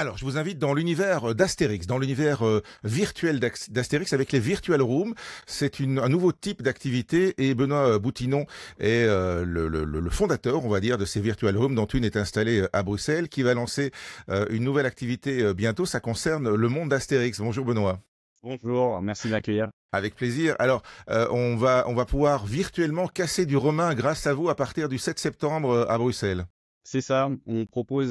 Alors, je vous invite dans l'univers d'Astérix, dans l'univers virtuel d'Astérix avec les Virtual Rooms. C'est un nouveau type d'activité et Benoît Boutinon est le fondateur, on va dire, de ces Virtual Rooms dont une est installée à Bruxelles, qui va lancer une nouvelle activité bientôt. Ça concerne le monde d'Astérix. Bonjour Benoît. Bonjour, merci de m'accueillir. Avec plaisir. Alors, on va pouvoir virtuellement casser du romain grâce à vous à partir du 7 septembre à Bruxelles. C'est ça, on propose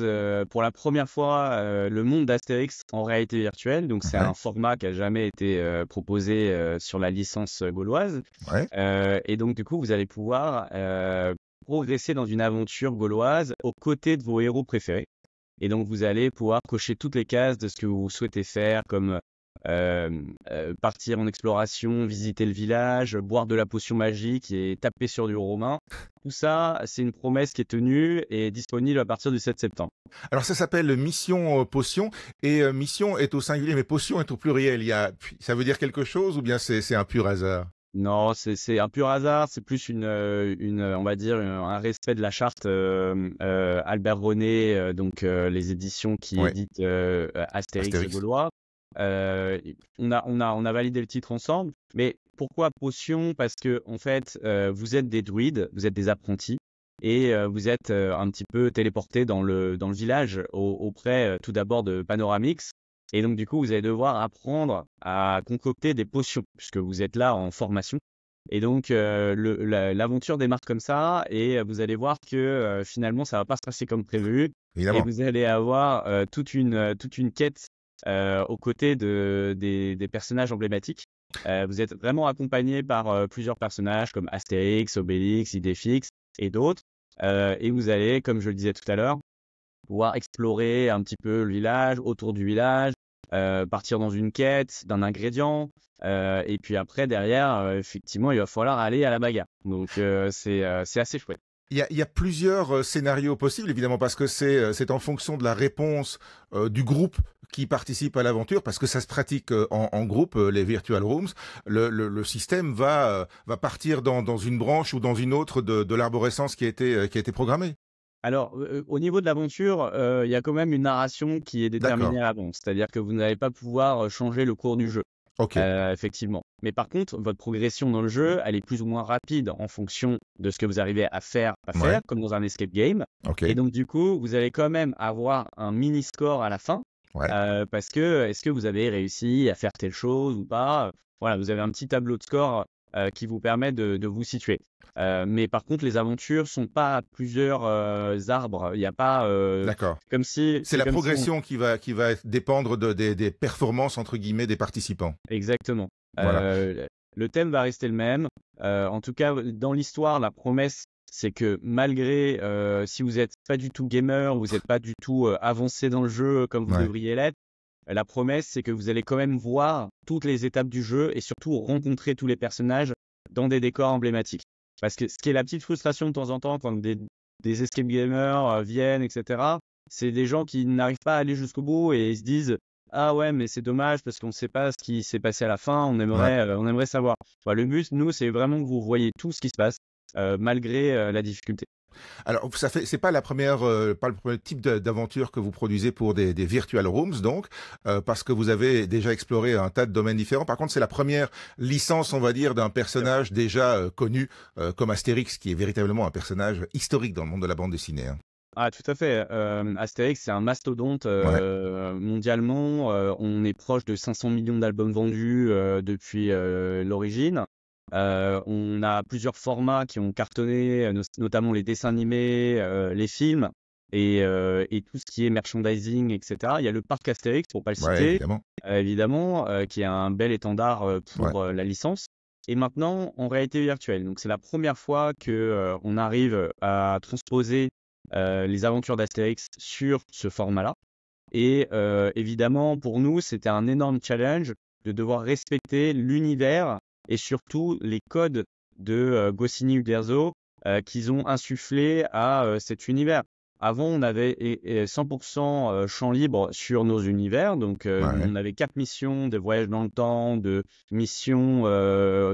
pour la première fois le monde d'Astérix en réalité virtuelle. Donc, c'est un format qui a jamais été proposé sur la licence gauloise. Ouais. Et donc, du coup, vous allez pouvoir progresser dans une aventure gauloise aux côtés de vos héros préférés. Et donc, vous allez pouvoir cocher toutes les cases de ce que vous souhaitez faire, comme partir en exploration, visiter le village, boire de la potion magique et taper sur du romain. Tout ça, c'est une promesse qui est tenue et disponible à partir du 7 septembre. Alors ça s'appelle Mission Potion et Mission est au singulier mais Potion est au pluriel. Ça veut dire quelque chose ou bien c'est un pur hasard? Non, c'est un pur hasard, c'est plus on va dire, un respect de la charte Albert René, donc les éditions qui éditent Astérix gaulois. On a validé le titre ensemble, mais pourquoi Potion? Parce que en fait, vous êtes des druides, vous êtes des apprentis, et vous êtes un petit peu téléportés dans le village auprès tout d'abord de Panoramix, et donc du coup vous allez devoir apprendre à concocter des potions puisque vous êtes là en formation. Et donc l'aventure démarre comme ça, et vous allez voir que finalement ça va pas se passer comme prévu. Évidemment. Et vous allez avoir toute une quête aux côtés des personnages emblématiques. Vous êtes vraiment accompagné par plusieurs personnages comme Astérix, Obélix, Idéfix et d'autres. Et vous allez, comme je le disais tout à l'heure, pouvoir explorer un petit peu le village, autour du village, partir dans une quête d'un ingrédient. Et puis après, derrière, effectivement, il va falloir aller à la bagarre. Donc, c'est assez chouette. Il y a plusieurs scénarios possibles, évidemment, parce que c'est en fonction de la réponse du groupe qui participe à l'aventure, parce que ça se pratique en groupe, les Virtual Rooms. Le système va partir dans une branche ou dans une autre de l'arborescence qui a été programmée. Alors, au niveau de l'aventure, il y a quand même une narration qui est déterminée à l'avance. C'est-à-dire que vous n'allez pas pouvoir changer le cours du jeu. Ok. Effectivement. Mais par contre, votre progression dans le jeu, elle est plus ou moins rapide en fonction de ce que vous arrivez à faire, comme dans un escape game. Ok. Et donc, du coup, vous allez quand même avoir un mini score à la fin. Parce que, est-ce que vous avez réussi à faire telle chose ou pas? Voilà, vous avez un petit tableau de score qui vous permet de vous situer. Mais par contre, les aventures sont pas à plusieurs arbres. Il n'y a pas D'accord. comme si c'est la progression qui va dépendre des performances entre guillemets des participants. Exactement. Voilà. Le thème va rester le même. En tout cas, dans l'histoire, la promesse, c'est que malgré si vous n'êtes pas du tout gamer, vous n'êtes pas du tout avancé dans le jeu comme vous devriez l'être, la promesse, c'est que vous allez quand même voir toutes les étapes du jeu et surtout rencontrer tous les personnages dans des décors emblématiques. Parce que ce qui est la petite frustration de temps en temps quand des escape gamers viennent, etc., c'est des gens qui n'arrivent pas à aller jusqu'au bout et ils se disent « Ah ouais, mais c'est dommage parce qu'on ne sait pas ce qui s'est passé à la fin, on aimerait savoir. » Le but, nous, c'est vraiment que vous voyez tout ce qui se passe malgré la difficulté. Alors, c'est pas le premier type d'aventure que vous produisez pour des Virtual Rooms, donc, parce que vous avez déjà exploré un tas de domaines différents. Par contre, c'est la première licence, on va dire, d'un personnage déjà connu comme Astérix, qui est véritablement un personnage historique dans le monde de la bande dessinée. Hein. Ah, tout à fait. Astérix, c'est un mastodonte mondialement. On est proche de 500 millions d'albums vendus depuis l'origine. On a plusieurs formats qui ont cartonné, notamment les dessins animés, les films et tout ce qui est merchandising, etc. Il y a le parc Astérix, pour pas le citer, évidemment, qui est un bel étendard pour la licence. Et maintenant, en réalité virtuelle. Donc, c'est la première fois que on arrive à transposer les aventures d'Astérix sur ce format-là. Et évidemment, pour nous, c'était un énorme challenge de devoir respecter l'univers et surtout les codes de Goscinny Uderzo qu'ils ont insufflé à cet univers. Avant, on avait 100% champ libre sur nos univers, donc on avait 4 missions de voyage dans le temps, de missions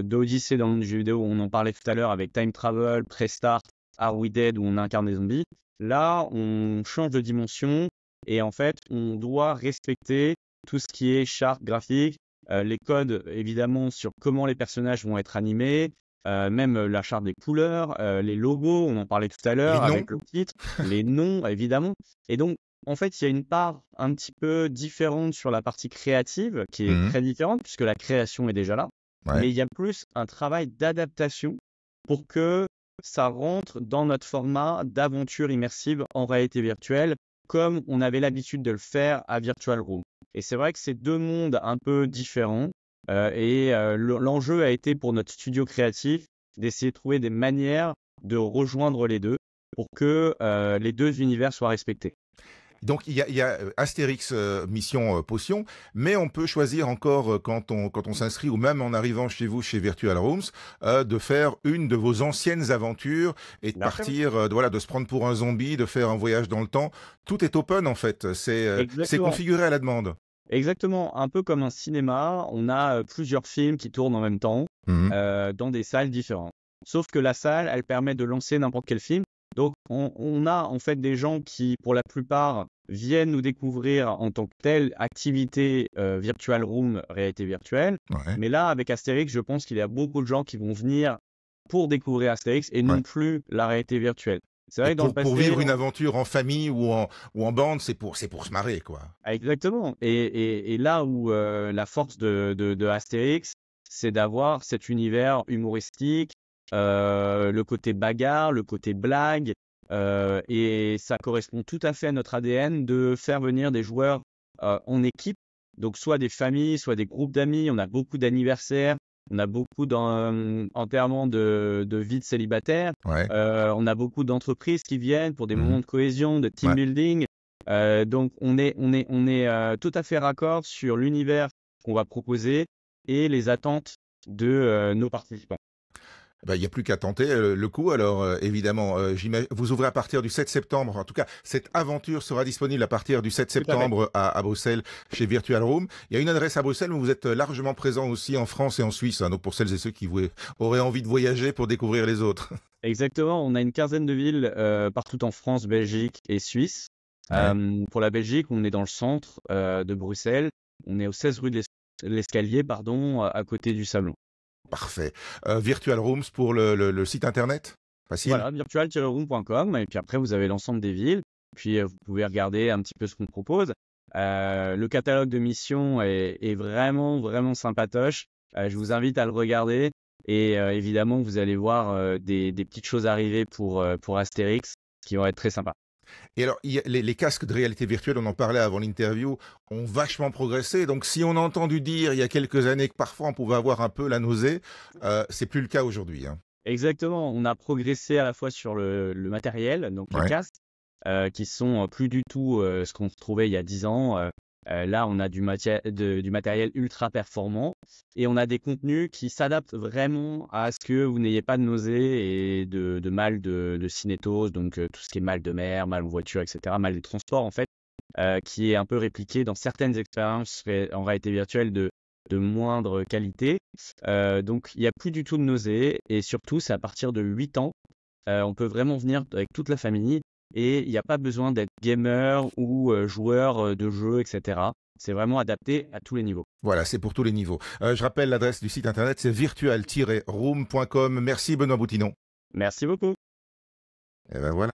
d'Odyssée dans le monde du jeu vidéo, on en parlait tout à l'heure avec Time Travel, Prestart, Are We Dead, où on incarne des zombies. Là, on change de dimension Et en fait, on doit respecter tout ce qui est charte graphique, les codes évidemment sur comment les personnages vont être animés, même la charte des couleurs, les logos, on en parlait tout à Les l'heure noms. avec le titre, les noms évidemment. Et donc, en fait, il y a une part un petit peu différente sur la partie créative, qui est Mhm. très différente puisque la création est déjà là. Ouais. Mais il y a plus un travail d'adaptation pour que ça rentre dans notre format d'aventure immersive en réalité virtuelle, comme on avait l'habitude de le faire à Virtual Room. Et c'est vrai que c'est deux mondes un peu différents. L'enjeu a été pour notre studio créatif d'essayer de trouver des manières de rejoindre les deux pour que les deux univers soient respectés. Donc il y a Astérix Mission Potion, mais on peut choisir encore quand on s'inscrit ou même en arrivant chez vous chez Virtual Rooms de faire une de vos anciennes aventures et de Bien sûr. partir voilà, de se prendre pour un zombie, de faire un voyage dans le temps. Tout est open en fait, c'est Exactement. configuré à la demande. Exactement, un peu comme un cinéma, on a plusieurs films qui tournent en même temps Mhm. dans des salles différentes. Sauf que la salle, elle permet de lancer n'importe quel film. Donc, on a en fait des gens qui, pour la plupart, viennent nous découvrir en tant que telle activité virtual room, réalité virtuelle. Ouais. Mais là, avec Astérix, je pense qu'il y a beaucoup de gens qui vont venir pour découvrir Astérix et Ouais. non plus la réalité virtuelle. C'est Et vrai que dans le pour passé, vivre une aventure en famille ou en bande, c'est pour se marrer quoi. exactement. Et là où la force de Astérix, c'est d'avoir cet univers humoristique, le côté bagarre, le côté blague, et ça correspond tout à fait à notre ADN de faire venir des joueurs en équipe, donc soit des familles, soit des groupes d'amis. On a beaucoup d'anniversaires, on a beaucoup d'enterrements de vie de célibataire, Ouais. on a beaucoup d'entreprises qui viennent pour des Mhm. moments de cohésion, de team Ouais. building. Donc on est tout à fait raccord sur l'univers qu'on va proposer et les attentes de nos participants. Ben, il n'y a plus qu'à tenter le coup. Alors, évidemment, vous ouvrez à partir du 7 septembre. En tout cas, cette aventure sera disponible à partir du 7 Tout à fait. septembre à Bruxelles, chez Virtual Room. Il y a une adresse à Bruxelles, mais vous êtes largement présent aussi en France et en Suisse. Hein, donc, pour celles et ceux qui auraient envie de voyager pour découvrir les autres. Exactement, on a une quinzaine de villes partout en France, Belgique et Suisse. Ouais. Pour la Belgique, on est dans le centre de Bruxelles. On est au 16 rue de l'Escalier, pardon, à côté du Sablon. Parfait. Virtual Rooms pour le site internet? Facile? Voilà, virtual-room.com. Et puis après, vous avez l'ensemble des villes. Puis vous pouvez regarder un petit peu ce qu'on propose. Le catalogue de missions est vraiment, vraiment sympatoche. Je vous invite à le regarder. Et évidemment, vous allez voir des petites choses arriver pour Astérix qui vont être très sympas. Et alors, les casques de réalité virtuelle, on en parlait avant l'interview, ont vachement progressé. Donc, si on a entendu dire il y a quelques années que parfois on pouvait avoir un peu la nausée, c'est plus le cas aujourd'hui. Hein. Exactement, on a progressé à la fois sur le matériel, donc les Ouais. casques, qui sont plus du tout ce qu'on trouvait il y a 10 ans. Là, on a du matériel ultra performant et on a des contenus qui s'adaptent vraiment à ce que vous n'ayez pas de nausées et de mal de cinétose, donc tout ce qui est mal de mer, mal en voiture, etc., mal des transports en fait, qui est un peu répliqué dans certaines expériences en réalité virtuelle de moindre qualité. Donc, il n'y a plus du tout de nausées et surtout, c'est à partir de 8 ans. On peut vraiment venir avec toute la famille et il n'y a pas besoin d'être gamer ou joueur de jeux, etc. C'est vraiment adapté à tous les niveaux. Voilà, c'est pour tous les niveaux. Je rappelle l'adresse du site internet, c'est virtual-room.com. Merci Benoît Boutinon. Merci beaucoup. Et ben voilà.